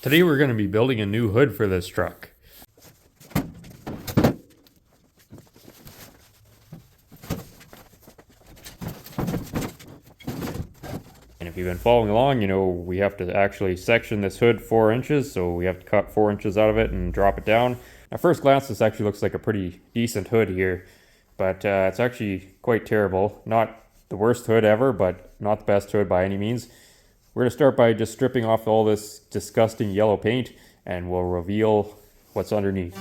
Today we're going to be building a new hood for this truck. And if you've been following along, you know we have to actually section this hood 4 inches, so we have to cut 4 inches out of it and drop it down. At first glance, this actually looks like a pretty decent hood here, but it's actually quite terrible. Not the worst hood ever, but not the best hood by any means. We're going to start by just stripping off all this disgusting yellow paint, and we'll reveal what's underneath.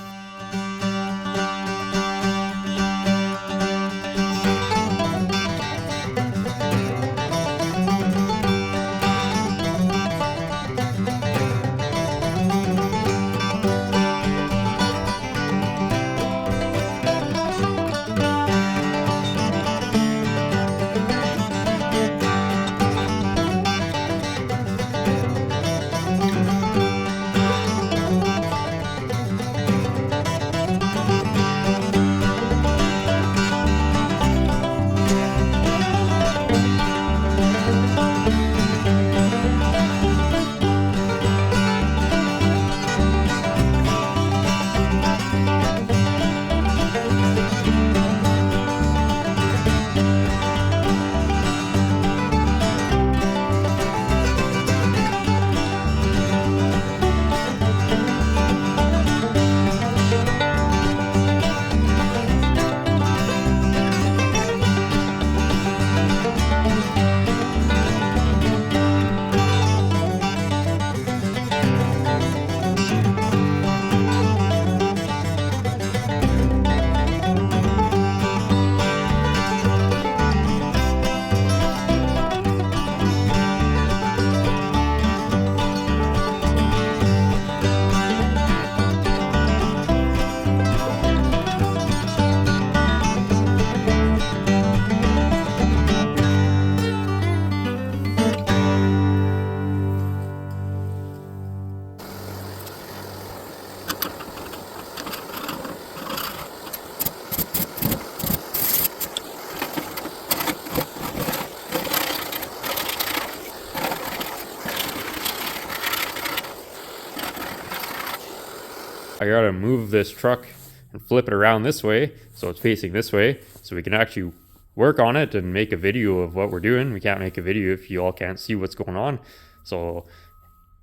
I gotta move this truck and flip it around this way so it's facing this way so we can actually work on it and make a video of what we're doing. We can't make a video if you all can't see what's going on. So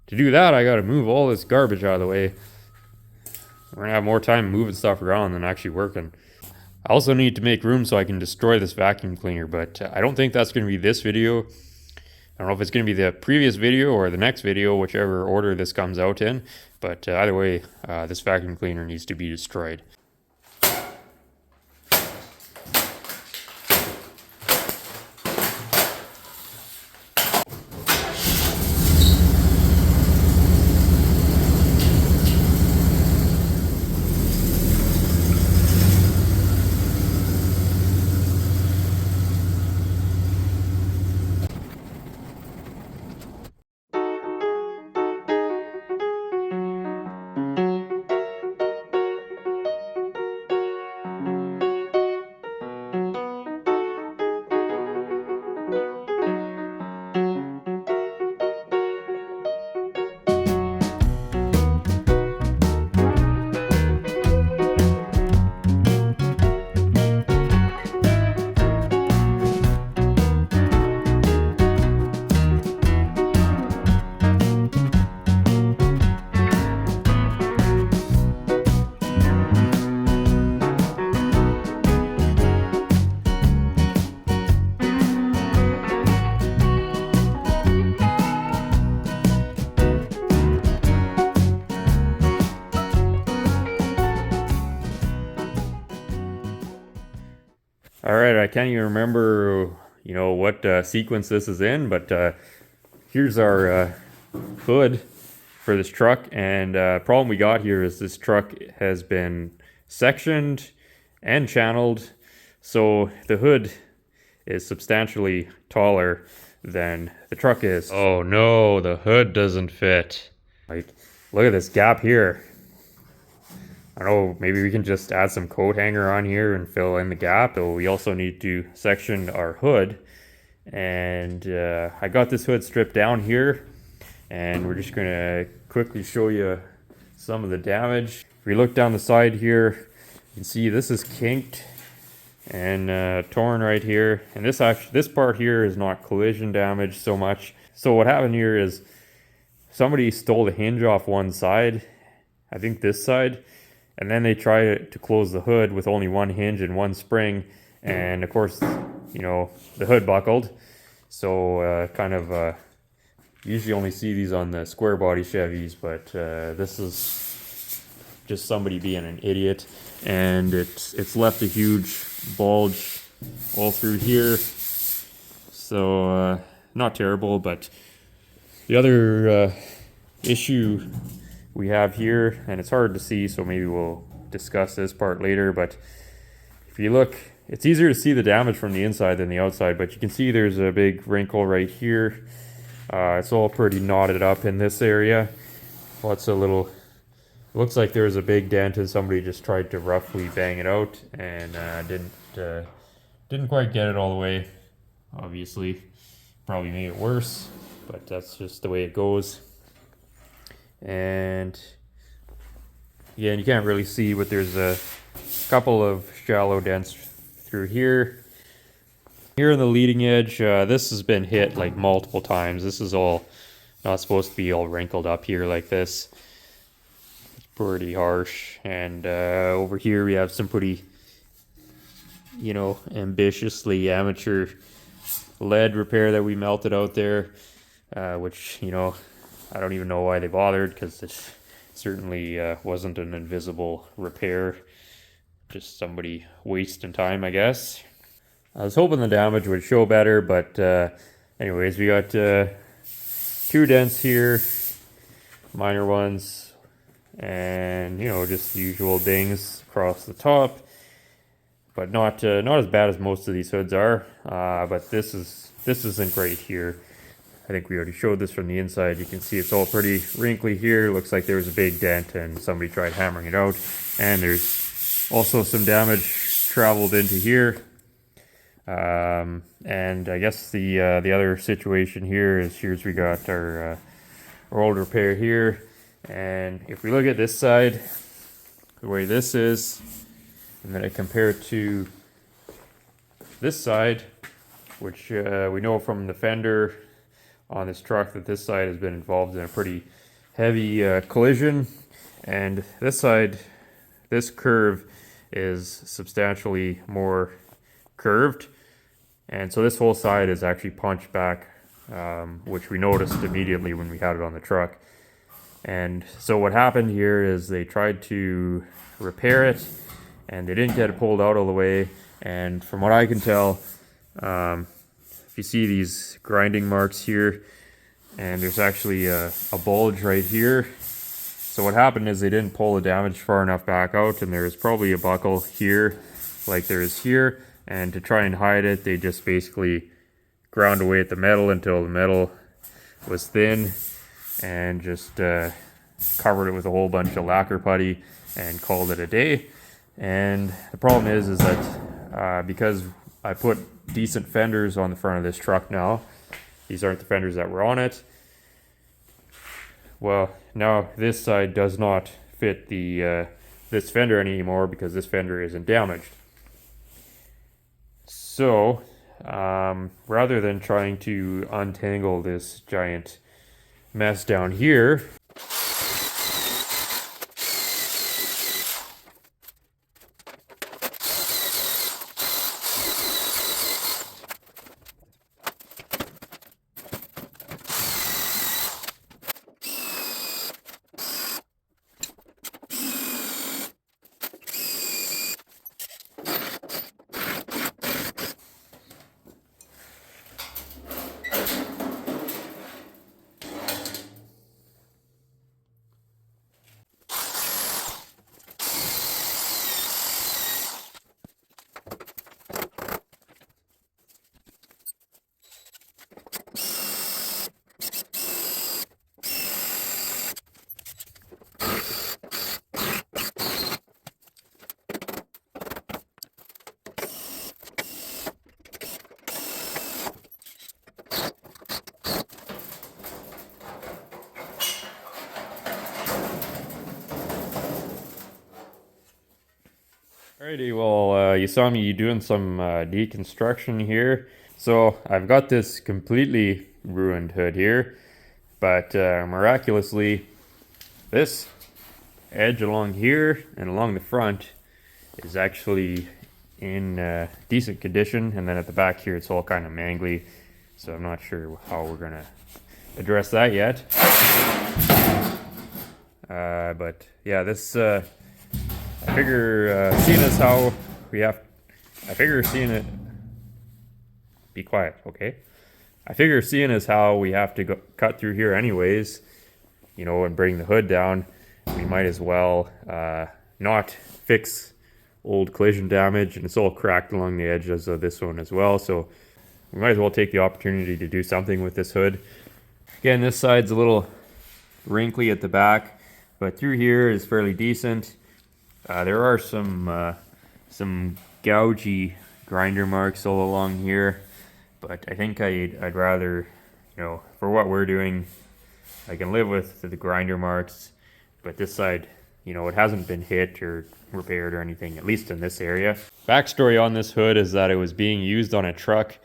to do that, I gotta move all this garbage out of the way. We're gonna have more time moving stuff around than actually working. I also need to make room so I can destroy this vacuum cleaner, but I don't think that's gonna be this video. I don't know if it's going to be the previous video or the next video, whichever order this comes out in. But either way, this vacuum cleaner needs to be destroyed. All right, I can't even remember, what sequence this is in, but here's our hood for this truck. And problem we got here is this truck has been sectioned and channeled, so the hood is substantially taller than the truck is. Oh no, the hood doesn't fit. Like, look at this gap here. I don't know, maybe we can just add some coat hanger on here and fill in the gap. So we also need to section our hood. And I got this hood stripped down here, and we're just gonna quickly show you some of the damage. If we look down the side here, you can see this is kinked and torn right here. And this part here is not collision damage so much. So what happened here is somebody stole the hinge off one side, I think this side, and then they tried to close the hood with only one hinge and one spring, and of course, you know, the hood buckled. So usually only see these on the square body Chevys, but this is just somebody being an idiot, and it's left a huge bulge all through here. So not terrible, but the other issue we have here, and it's hard to see, so maybe we'll discuss this part later, but if you look, it's easier to see the damage from the inside than the outside, but you can see there's a big wrinkle right here. It's all pretty knotted up in this area. Looks like there was a big dent and somebody just tried to roughly bang it out and didn't quite get it all the way. Obviously, probably made it worse, but that's just the way it goes. And yeah, you can't really see, but there's a couple of shallow dents through here. Here on the leading edge, this has been hit like multiple times. This is all not supposed to be all wrinkled up here like this. It's pretty harsh. And over here we have some pretty, you know, ambitiously amateur lead repair that we melted out there, which, you know, I don't even know why they bothered, because this certainly wasn't an invisible repair. Just somebody wasting time, I guess. I was hoping the damage would show better, but anyways, we got 2 dents here, minor ones, and, you know, just the usual dings across the top, but not as bad as most of these hoods are. But this isn't great here. I think we already showed this from the inside. You can see it's all pretty wrinkly here. Looks like there was a big dent and somebody tried hammering it out. And there's also some damage traveled into here. And I guess the other situation here is we got our old repair here. And if we look at this side, the way this is, and then I compare it to this side, which we know from the fender on this truck that this side has been involved in a pretty heavy collision, and this side, this curve is substantially more curved, and so this whole side is actually punched back, which we noticed immediately when we had it on the truck. And so what happened here is they tried to repair it and they didn't get it pulled out all the way, and from what I can tell, you see these grinding marks here, and there's actually a bulge right here. So what happened is they didn't pull the damage far enough back out, and there's probably a buckle here like there is here, and to try and hide it, they just basically ground away at the metal until the metal was thin, and just covered it with a whole bunch of lacquer putty and called it a day. And the problem is that because I put decent fenders on the front of this truck now, these aren't the fenders that were on it. Well, now this side does not fit the this fender anymore because this fender isn't damaged. So rather than trying to untangle this giant mess down here, Alrighty, well, you saw me doing some deconstruction here. So I've got this completely ruined hood here, but miraculously, this edge along here and along the front is actually in decent condition, and then at the back here it's all kind of mangly, so I'm not sure how we're gonna address that yet. But yeah, this I figure seeing as how we have, I figure seeing it, be quiet, okay? I figure seeing as how we have to go cut through here anyways, you know, and bring the hood down, we might as well not fix old collision damage, and it's all cracked along the edges of this one as well, so we might as well take the opportunity to do something with this hood. Again, this side's a little wrinkly at the back, but through here is fairly decent. There are some gougy grinder marks all along here, but I think I'd rather, you know, for what we're doing, I can live with the grinder marks, but this side, you know, it hasn't been hit or repaired or anything, at least in this area. Backstory on this hood is that it was being used on a truck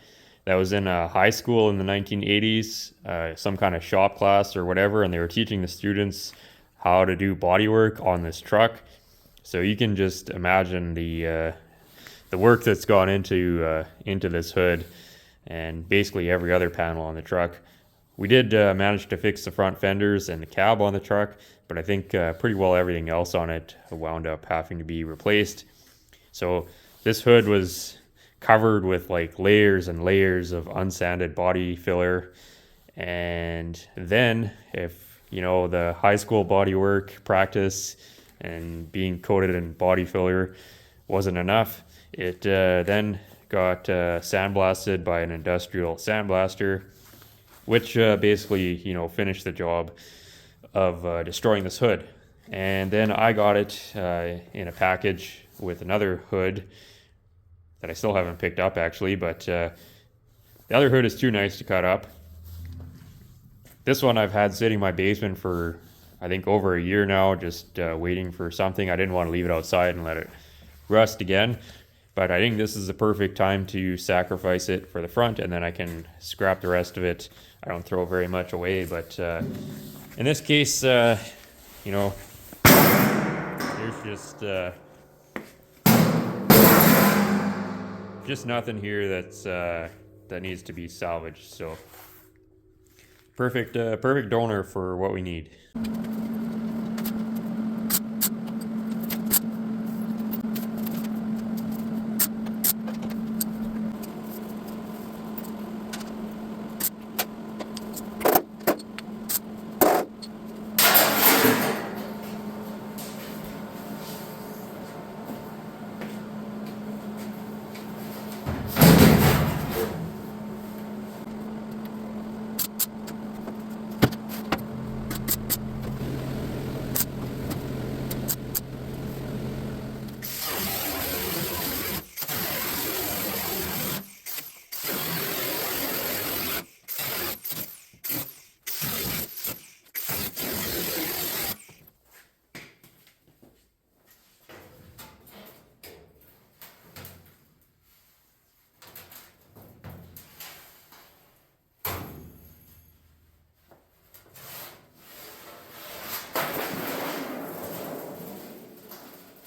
that was in a high school in the 1980s, some kind of shop class or whatever, and they were teaching the students how to do bodywork on this truck. So you can just imagine the work that's gone into this hood and basically every other panel on the truck. We did manage to fix the front fenders and the cab on the truck, but I think pretty well everything else on it wound up having to be replaced. So this hood was covered with like layers and layers of unsanded body filler, and then if you know the high school body work practice and being coated in body filler wasn't enough, it then got sandblasted by an industrial sandblaster, which basically, you know, finished the job of destroying this hood. And then I got it in a package with another hood that I still haven't picked up actually, but the other hood is too nice to cut up. This one I've had sitting in my basement for I think over a year now, just waiting for something. I didn't want to leave it outside and let it rust again, but I think this is the perfect time to sacrifice it for the front, and then I can scrap the rest of it. I don't throw very much away, but in this case, you know, there's just nothing here that's that needs to be salvaged. So perfect donor for what we need.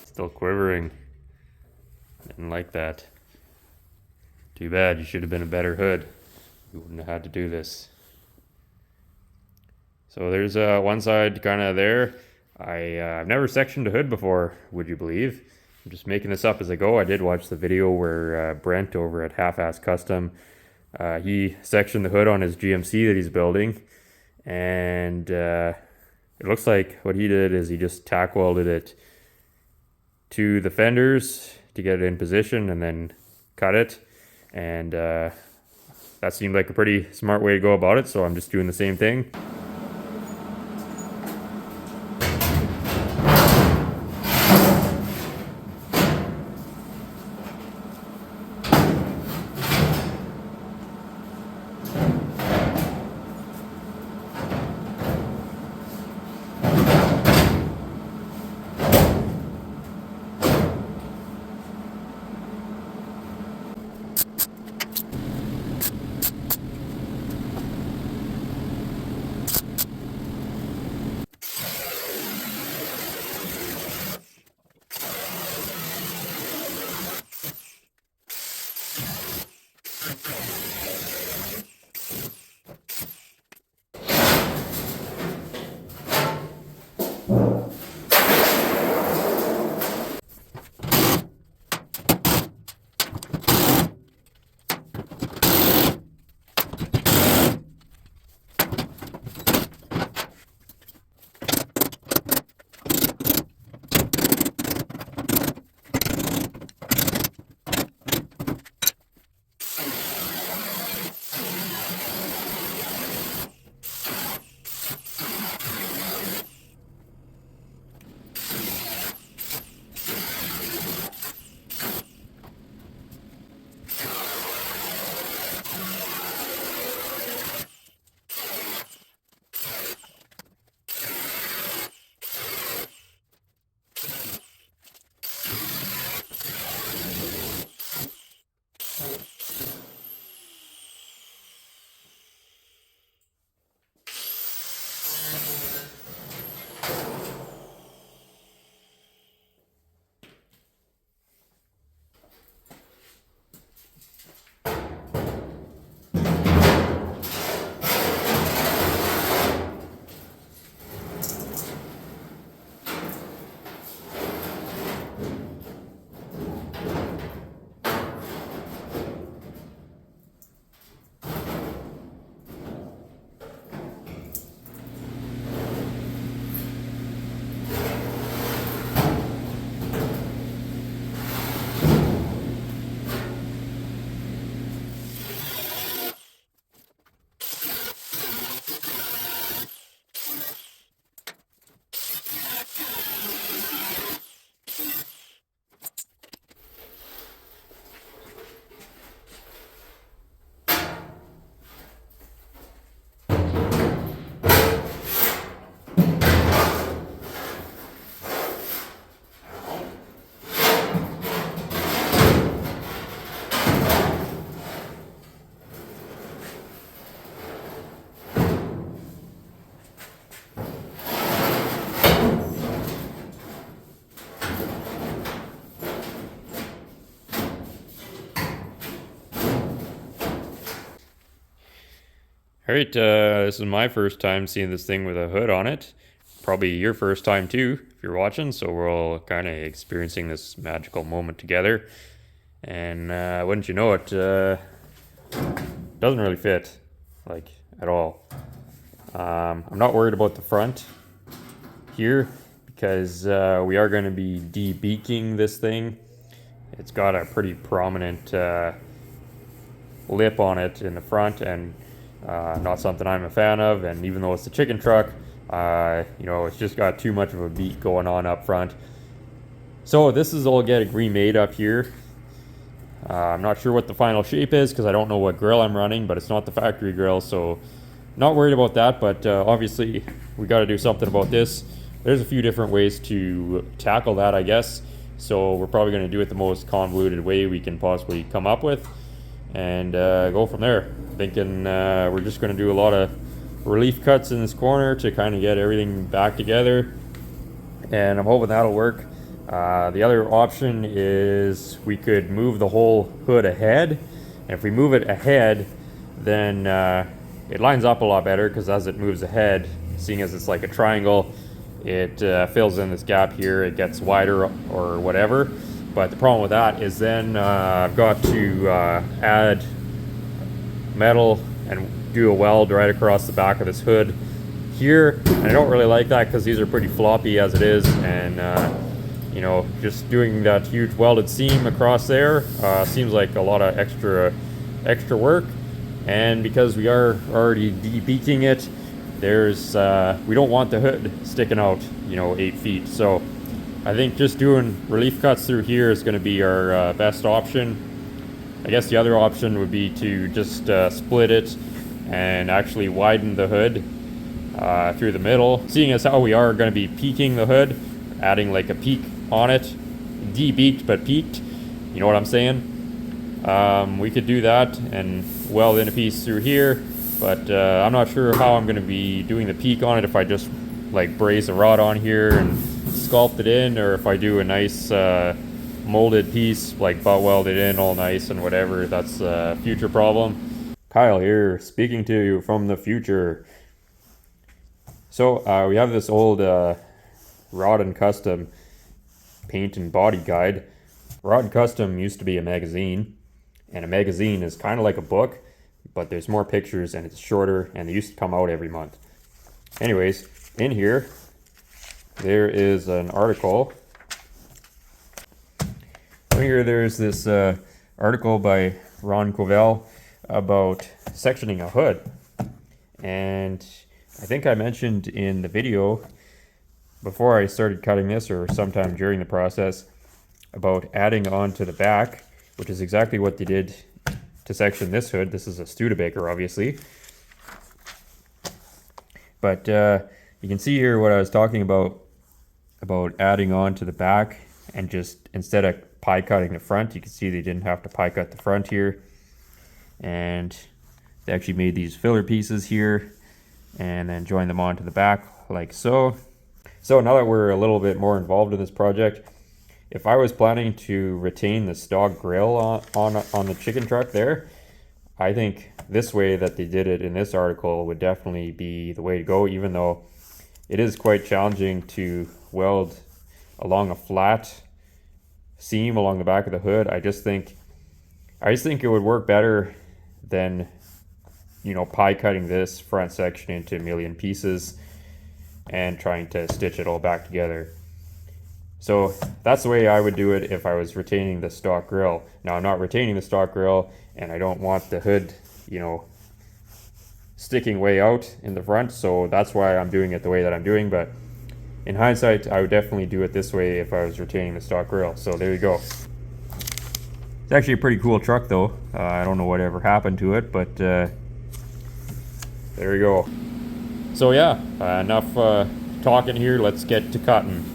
Still quivering. Didn't like that. Too bad, you should have been a better hood. You wouldn't have had to do this. So there's one side kind of there. I've never sectioned a hood before, would you believe? I'm just making this up as I go. I did watch the video where Brent over at Half-Ass Custom, he sectioned the hood on his GMC that he's building, and it looks like what he did is he just tack welded it to the fenders to get it in position and then cut it, and that seemed like a pretty smart way to go about it, so I'm just doing the same thing. All right, this is my first time seeing this thing with a hood on it. Probably your first time too, if you're watching. So we're all kind of experiencing this magical moment together. And wouldn't you know it, doesn't really fit, like, at all. I'm not worried about the front here because we are going to be de-beaking this thing. It's got a pretty prominent lip on it in the front, and not something I'm a fan of. And even though it's a chicken truck, you know, it's just got too much of a beat going on up front. So this is all getting remade up here. I'm not sure what the final shape is because I don't know what grill I'm running, but it's not the factory grill, so not worried about that. But obviously we got to do something about this. There's a few different ways to tackle that, I guess. So we're probably going to do it the most convoluted way we can possibly come up with, and go from there. Thinking we're just going to do a lot of relief cuts in this corner to kind of get everything back together, and I'm hoping that'll work. The other option is we could move the whole hood ahead, and if we move it ahead, then it lines up a lot better, because as it moves ahead, seeing as it's like a triangle, it fills in this gap here, it gets wider or whatever. But the problem with that is then I've got to add metal and do a weld right across the back of this hood here. And I don't really like that because these are pretty floppy as it is, and you know, just doing that huge welded seam across there seems like a lot of extra work. And because we are already de-beaking it, there's we don't want the hood sticking out, you know, 8 feet. So I think just doing relief cuts through here is going to be our best option. I guess the other option would be to just split it and actually widen the hood through the middle. Seeing as how we are going to be peaking the hood, adding like a peak on it, de-beaked but peaked, you know what I'm saying? We could do that and weld in a piece through here, but I'm not sure how I'm going to be doing the peak on it, if I just like braze a rod on here and sculpt it in, or if I do a nice molded piece, like butt welded in all nice and whatever. That's a future problem. Kyle here, speaking to you from the future. So we have this old Rod and Custom paint and body guide. Rod and Custom used to be a magazine, and a magazine is kind of like a book, but there's more pictures and it's shorter, and they used to come out every month. Anyways, in here there is an article. Here there's this article by Ron Covell about sectioning a hood, and I think I mentioned in the video before I started cutting this, or sometime during the process, about adding on to the back, which is exactly what they did to section this hood. This is a Studebaker, obviously, but you can see here what I was talking about adding on to the back, and just instead of pie cutting the front, you can see they didn't have to pie cut the front here, and they actually made these filler pieces here and then joined them onto the back like so. So now that we're a little bit more involved in this project, if I was planning to retain the stock grill on the chicken truck there, I think this way that they did it in this article would definitely be the way to go, even though it is quite challenging to weld along a flat seam along the back of the hood. I just think it would work better than, you know, pie cutting this front section into a million pieces and trying to stitch it all back together. So that's the way I would do it if I was retaining the stock grill. Now I'm not retaining the stock grill, and I don't want the hood, you know, sticking way out in the front, so that's why I'm doing it the way that I'm doing. But in hindsight, I would definitely do it this way if I was retaining the stock grill. So there you go. It's actually a pretty cool truck though. I don't know whatever happened to it, but there you go. So yeah, enough talking here. Let's get to cutting.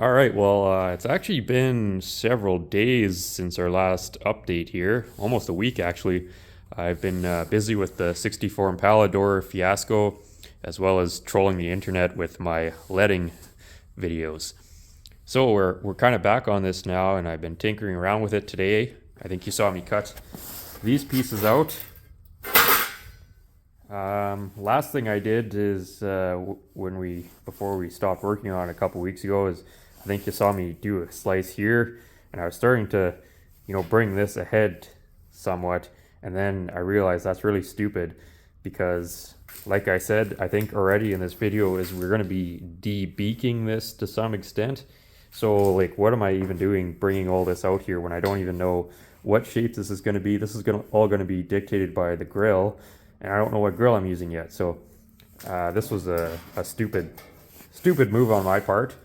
All right, well, it's actually been several days since our last update here, almost a week actually. I've been busy with the 64 Impala door fiasco, as well as trolling the internet with my leading videos. So we're kind of back on this now, and I've been tinkering around with it today. I think you saw me cut these pieces out. Last thing I did is before we stopped working on it a couple weeks ago is I think you saw me do a slice here, and I was starting to, bring this ahead somewhat, and then I realized that's really stupid because, like I said, I think already in this video is we're going to be de-beaking this to some extent. So like, what am I even doing bringing all this out here when I don't even know what shape this is going to be? This is all going to be dictated by the grill, and I don't know what grill I'm using yet. So this was a stupid move on my part.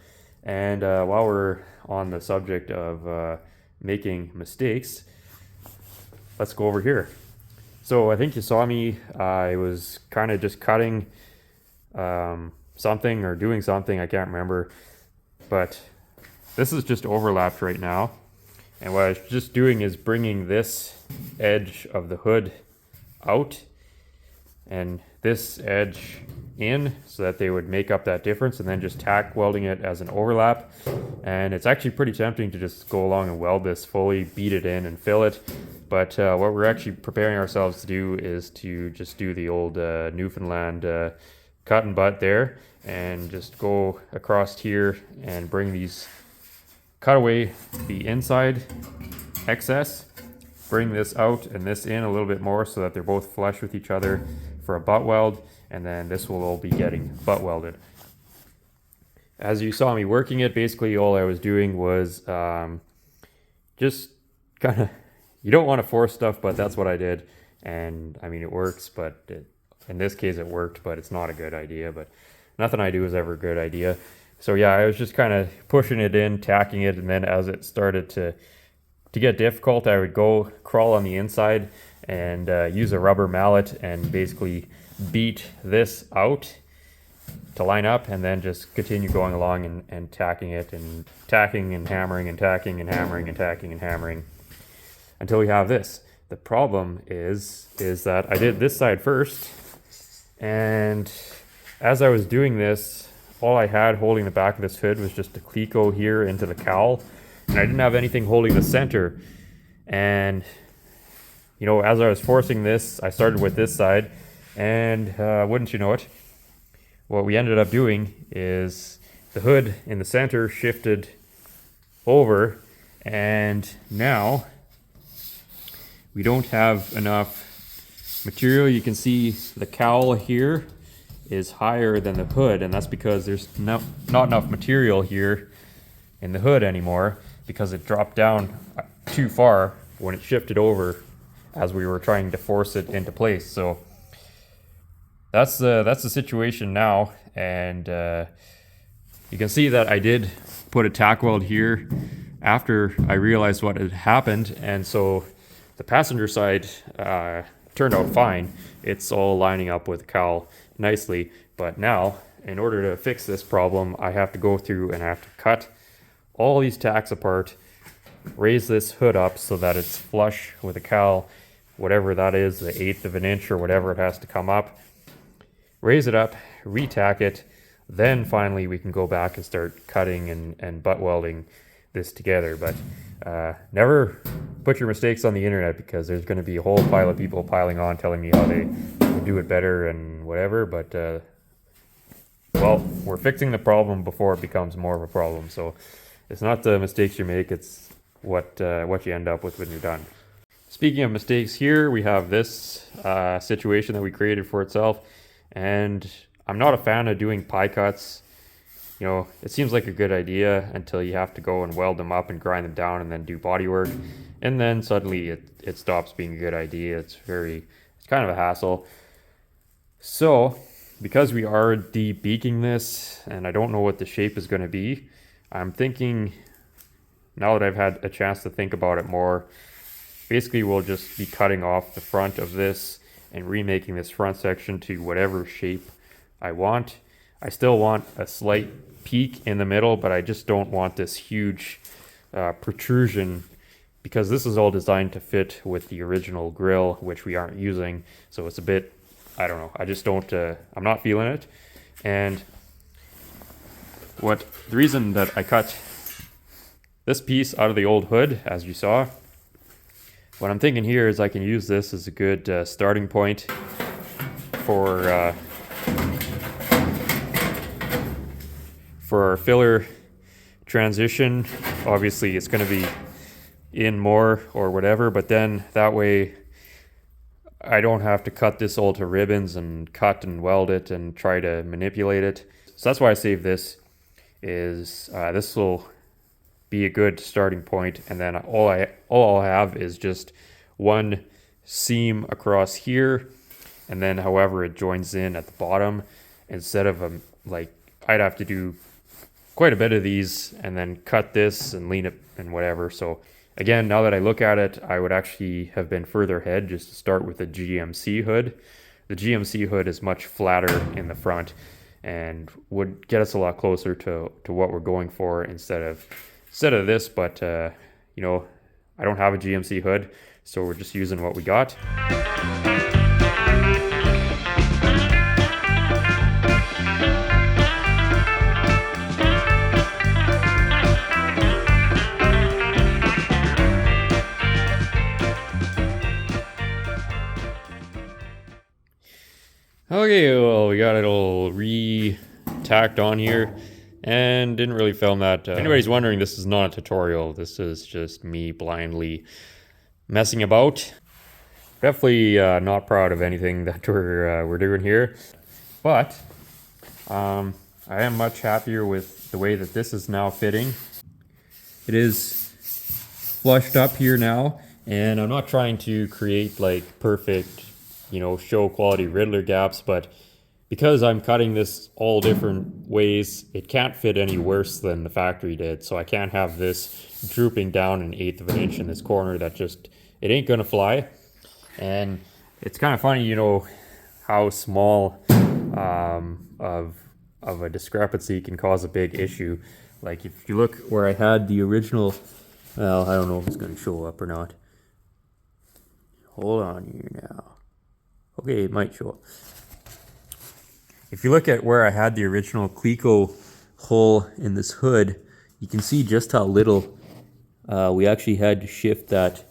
And while we're on the subject of making mistakes, let's go over here. So I think you saw me, I was kind of just cutting something or doing something, I can't remember, but this is just overlapped right now. And what I was just doing is bringing this edge of the hood out and this edge in so that they would make up that difference, and then just tack welding it as an overlap. And it's actually pretty tempting to just go along and weld this fully, beat it in and fill it. But what we're actually preparing ourselves to do is to just do the old Newfoundland cut and butt there, and just go across here and bring these, cut away the inside excess, bring this out and this in a little bit more so that they're both flush with each other for a butt weld, and then this will all be getting butt welded. As you saw me working it, basically all I was doing was just kind of, you don't want to force stuff, but that's what I did. And I mean, it works, but in this case it worked, but it's not a good idea. But nothing I do is ever a good idea. So yeah, I was just kind of pushing it in, tacking it, and then as it started to get difficult, I would go crawl on the inside and use a rubber mallet and basically beat this out to line up, and then just continue going along and tacking it, and tacking and hammering and tacking and hammering and tacking and hammering until we have this. The problem is that I did this side first, and as I was doing this, all I had holding the back of this hood was just a cleco here into the cowl, and I didn't have anything holding the center. And as I was forcing this, I started with this side, and wouldn't you know it, what we ended up doing is the hood in the center shifted over, and now we don't have enough material. You can see the cowl here is higher than the hood, and that's because there's not enough material here in the hood anymore, because it dropped down too far when it shifted over as we were trying to force it into place. So that's the situation now. And you can see that I did put a tack weld here after I realized what had happened, and so the passenger side turned out fine. It's all lining up with the cowl nicely. But now, in order to fix this problem, I have to go through and I have to cut all these tacks apart, raise this hood up so that it's flush with the cowl, whatever that is, the 1/8 of an inch or whatever it has to come up, raise it up, re-tack it, then finally we can go back and start cutting and butt welding this together. But never put your mistakes on the internet, because there's going to be a whole pile of people piling on telling me how they can do it better and whatever. But well, we're fixing the problem before it becomes more of a problem. So it's not the mistakes you make, it's what you end up with when you're done. Speaking of mistakes, here we have this situation that we created for itself, and I'm not a fan of doing pie cuts. It seems like a good idea until you have to go and weld them up and grind them down and then do body work, and then suddenly it stops being a good idea. It's kind of a hassle. So because we are de-beaking this and I don't know what the shape is going to be, I'm thinking, now that I've had a chance to think about it more, basically we'll just be cutting off the front of this and remaking this front section to whatever shape I want. I still want a slight peak in the middle, but I just don't want this huge protrusion, because this is all designed to fit with the original grill, which we aren't using. So it's a bit, I don't know, I just don't, I'm not feeling it. And the reason that I cut this piece out of the old hood, as you saw, what I'm thinking here is I can use this as a good starting point for our filler transition. Obviously it's going to be in more or whatever, but then that way I don't have to cut this all to ribbons and cut and weld it and try to manipulate it. So that's why I save this, is this will be a good starting point, and then all I'll have is just one seam across here, and then however it joins in at the bottom, instead of like I'd have to do quite a bit of these and then cut this and lean it and whatever. So again, now that I look at it, I would actually have been further ahead just to start with the GMC hood. The GMC hood is much flatter in the front and would get us a lot closer to what we're going for instead of this. But you know, I don't have a GMC hood, so we're just using what we got. Okay, well, we got it all re-tacked on here and didn't really film that. If anybody's wondering, this is not a tutorial. This is just me blindly messing about. Definitely not proud of anything that we're doing here, but I am much happier with the way that this is now fitting. It is flushed up here now, and I'm not trying to create like perfect, you know, show quality Riddler gaps, but because I'm cutting this all different ways, it can't fit any worse than the factory did. So I can't have this drooping down 1/8 of an inch in this corner. That just, it ain't gonna fly. And it's kind of funny, you know, how small of a discrepancy can cause a big issue. Like if you look where I had the original, well, I don't know if it's gonna show up or not. Hold on here now. Okay, it might show up. If you look at where I had the original Cleco hole in this hood, you can see just how little we actually had to shift that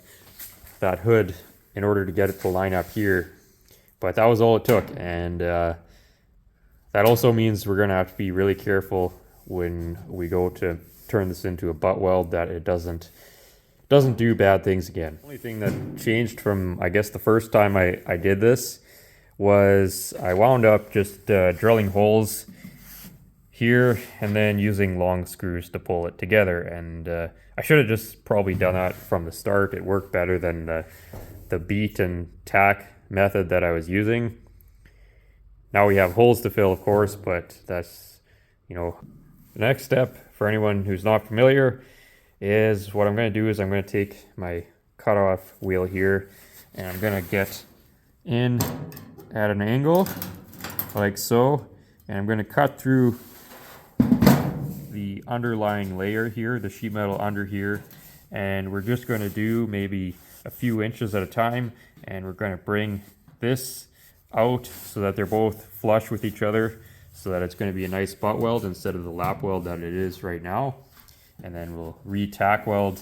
hood in order to get it to line up here. But that was all it took, and that also means we're gonna have to be really careful when we go to turn this into a butt weld, that it doesn't do bad things again. The only thing that changed from, I guess, the first time I did this was I wound up just drilling holes here and then using long screws to pull it together. And I should have just probably done that from the start. It worked better than the beat and tack method that I was using. Now we have holes to fill, of course, but that's, you know, the next step for anyone who's not familiar is what I'm going to do is I'm going to take my cutoff wheel here and I'm going to get in at an angle like so, and I'm going to cut through the underlying layer here, the sheet metal under here, and we're just going to do maybe a few inches at a time, and we're going to bring this out so that they're both flush with each other, so that it's going to be a nice butt weld instead of the lap weld that it is right now. And then we'll re-tack weld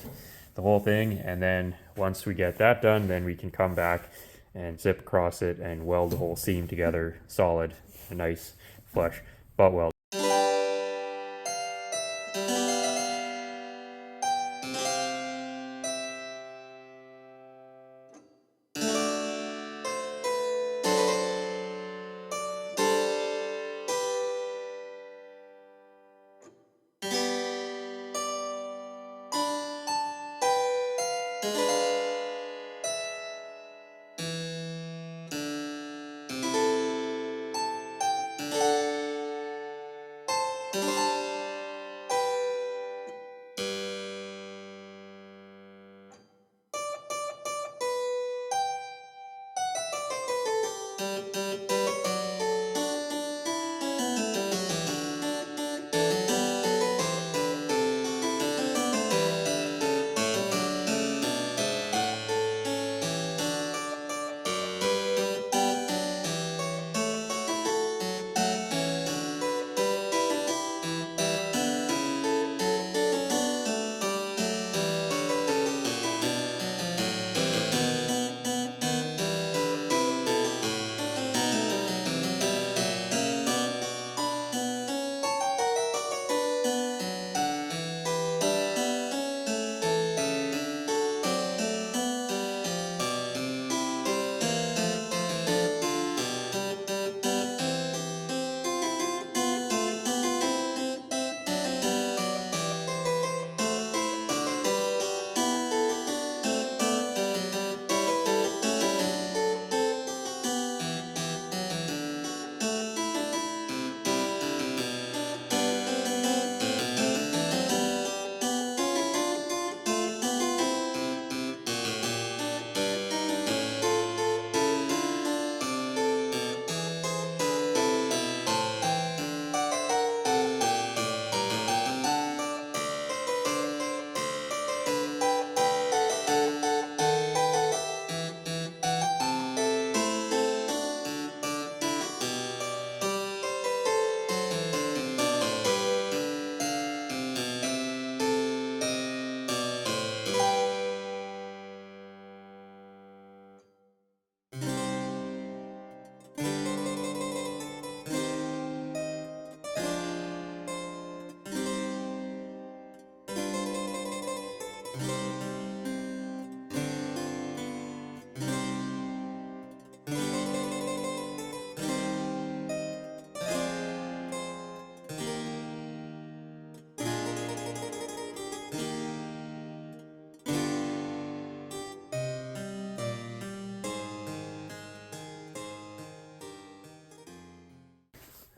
the whole thing, and then once we get that done, then we can come back and zip across it and weld the whole seam together solid, a nice flush butt weld.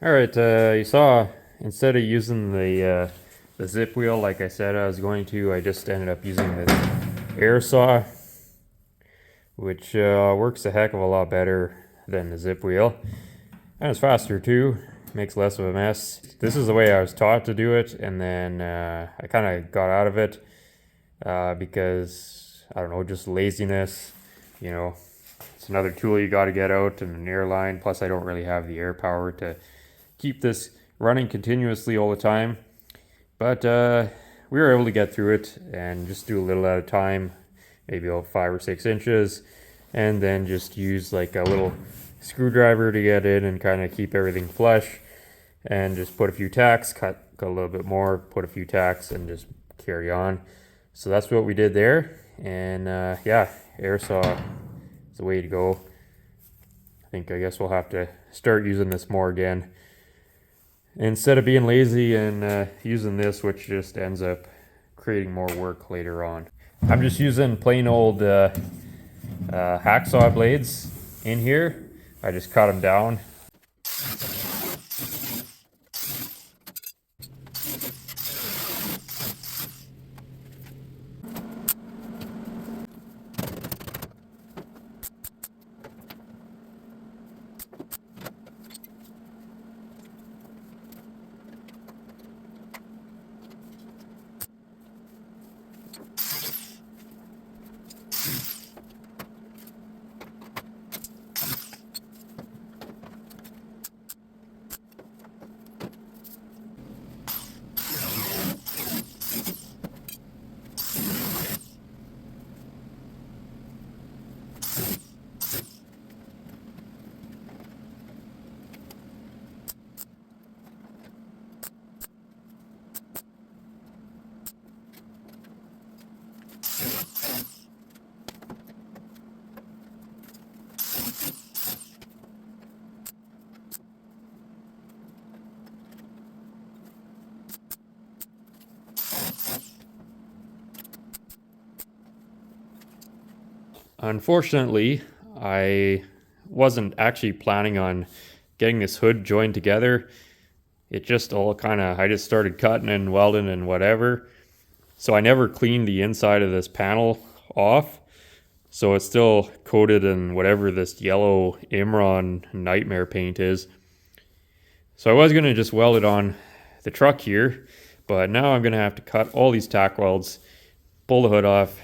Alright, you saw, instead of using the zip wheel like I said I was going to, I just ended up using this air saw, which works a heck of a lot better than the zip wheel. And it's faster too, makes less of a mess. This is the way I was taught to do it, and then I kind of got out of it because, I don't know, just laziness, you know. It's another tool you got to get out, and an airline, plus I don't really have the air power to keep this running continuously all the time. But we were able to get through it and just do a little at a time, maybe about 5 or 6 inches, and then just use like a little screwdriver to get in and kind of keep everything flush, and just put a few tacks, cut a little bit more, put a few tacks, and just carry on. So that's what we did there. And yeah, air saw is the way to go. I guess we'll have to start using this more again, instead of being lazy and using this, which just ends up creating more work later on. I'm just using plain old hacksaw blades in here. I just cut them down. Unfortunately, I wasn't actually planning on getting this hood joined together. It just all I just started cutting and welding and whatever. So I never cleaned the inside of this panel off. So it's still coated in whatever this yellow Imron nightmare paint is. So I was going to just weld it on the truck here, but now I'm going to have to cut all these tack welds, pull the hood off,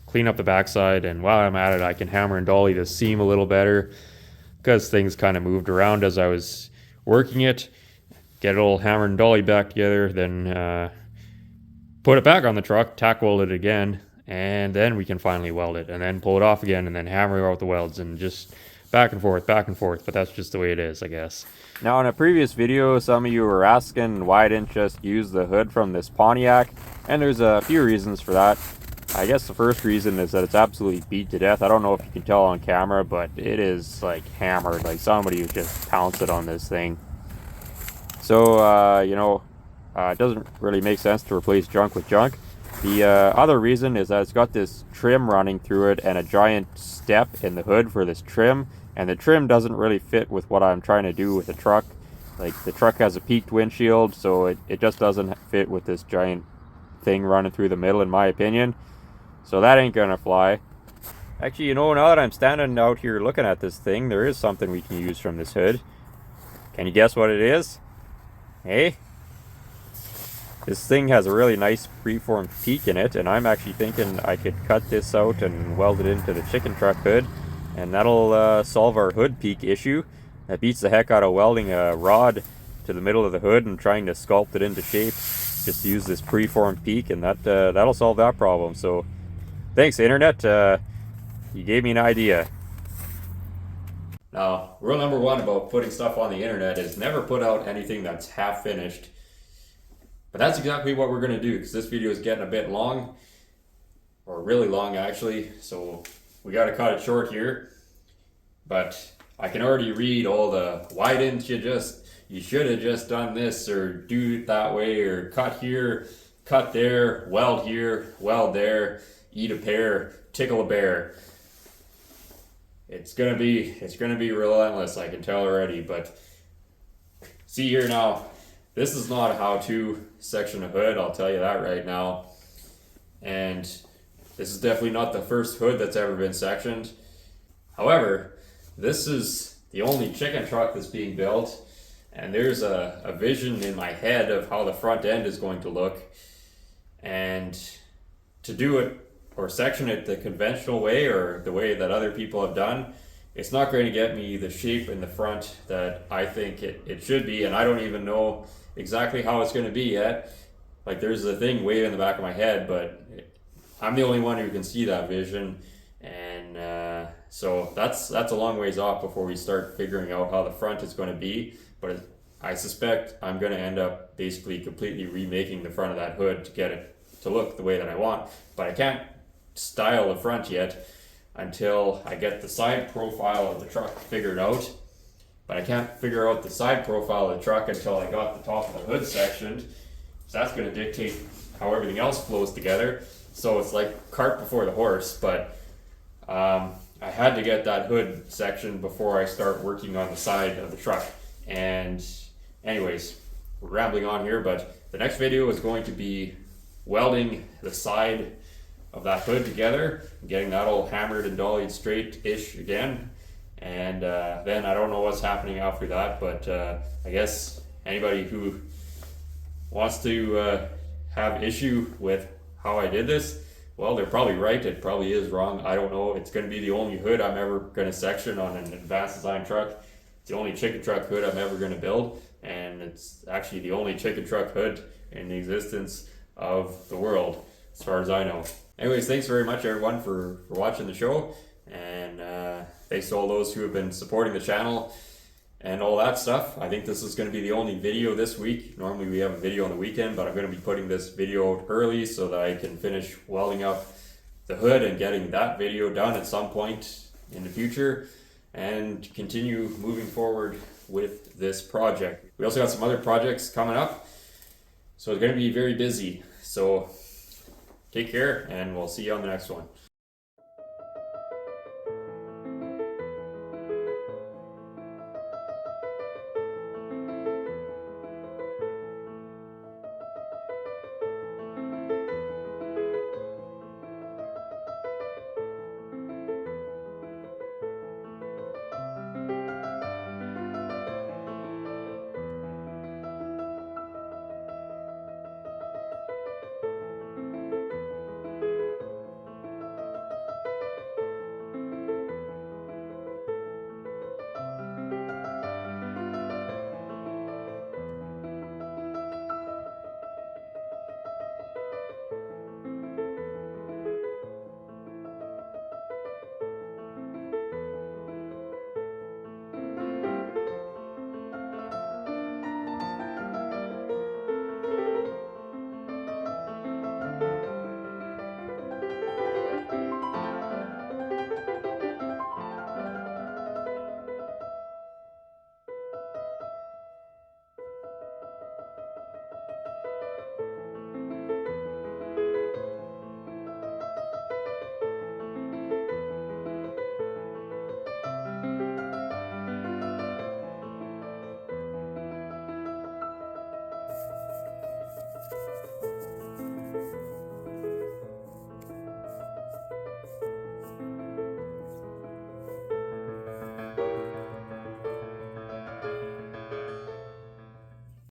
clean up the backside, and while I'm at it, I can hammer and dolly the seam a little better because things kind of moved around as I was working it. Get it all hammer and dolly back together, then put it back on the truck, tack weld it again, and then we can finally weld it, and then pull it off again, and then hammer out the welds, and just back and forth, but that's just the way it is, I guess. Now, in a previous video, some of you were asking why I didn't just use the hood from this Pontiac, and there's a few reasons for that. I guess the first reason is that it's absolutely beat to death. I don't know if you can tell on camera, but it is like hammered, like somebody who just pounced it on this thing. So, you know, it doesn't really make sense to replace junk with junk. The other reason is that it's got this trim running through it and a giant step in the hood for this trim, and the trim doesn't really fit with what I'm trying to do with the truck. Like, the truck has a peaked windshield, so it just doesn't fit with this giant thing running through the middle, in my opinion. So that ain't gonna fly. Actually, you know, now that I'm standing out here looking at this thing, there is something we can use from this hood. Can you guess what it is? Hey? This thing has a really nice preformed peak in it, and I'm actually thinking I could cut this out and weld it into the chicken truck hood, and that'll solve our hood peak issue. That beats the heck out of welding a rod to the middle of the hood and trying to sculpt it into shape. Just use this preformed peak, and that'll solve that problem. So thanks, internet. You gave me an idea. Now, rule number one about putting stuff on the internet is never put out anything that's half finished. But that's exactly what we're going to do, because this video is getting a bit long. or really long actually, so we got to cut it short here. But I can already read all the why didn't you should have just done this, or do it that way, or cut here, cut there, weld here, weld there, eat a pear, tickle a bear. It's gonna be relentless, I can tell already. But see here now, this is not a how-to section of hood, I'll tell you that right now. And this is definitely not the first hood that's ever been sectioned. However, this is the only chicken truck that's being built, and there's a vision in my head of how the front end is going to look. And to do it or section it the conventional way, or the way that other people have done, it's not going to get me the shape in the front that I think it should be, and I don't even know exactly how it's going to be yet. Like, there's a thing way in the back of my head, but I'm the only one who can see that vision. And so that's a long ways off before we start figuring out how the front is going to be. But I suspect I'm going to end up basically completely remaking the front of that hood to get it to look the way that I want. But I can't style the front yet until I get the side profile of the truck figured out. But I can't figure out the side profile of the truck until I got the top of the hood sectioned. So that's going to dictate how everything else flows together. So it's like cart before the horse. But I had to get that hood sectioned before I start working on the side of the truck. And anyways, we're rambling on here, but the next video is going to be welding the side of that hood together, getting that all hammered and dollied straight-ish again. And then I don't know what's happening after that, but I guess anybody who wants to have issue with how I did this, well, they're probably right. It probably is wrong. I don't know. It's going to be the only hood I'm ever going to section on an advanced design truck. It's the only chicken truck hood I'm ever going to build, and it's actually the only chicken truck hood in the existence of the world, as far as I know. Anyways, thanks very much everyone for watching the show, and thanks to all those who have been supporting the channel and all that stuff. I think this is going to be the only video this week. Normally we have a video on the weekend, but I'm going to be putting this video out early so that I can finish welding up the hood and getting that video done at some point in the future, and continue moving forward with this project. We also got some other projects coming up, so it's going to be very busy. So take care, and we'll see you on the next one.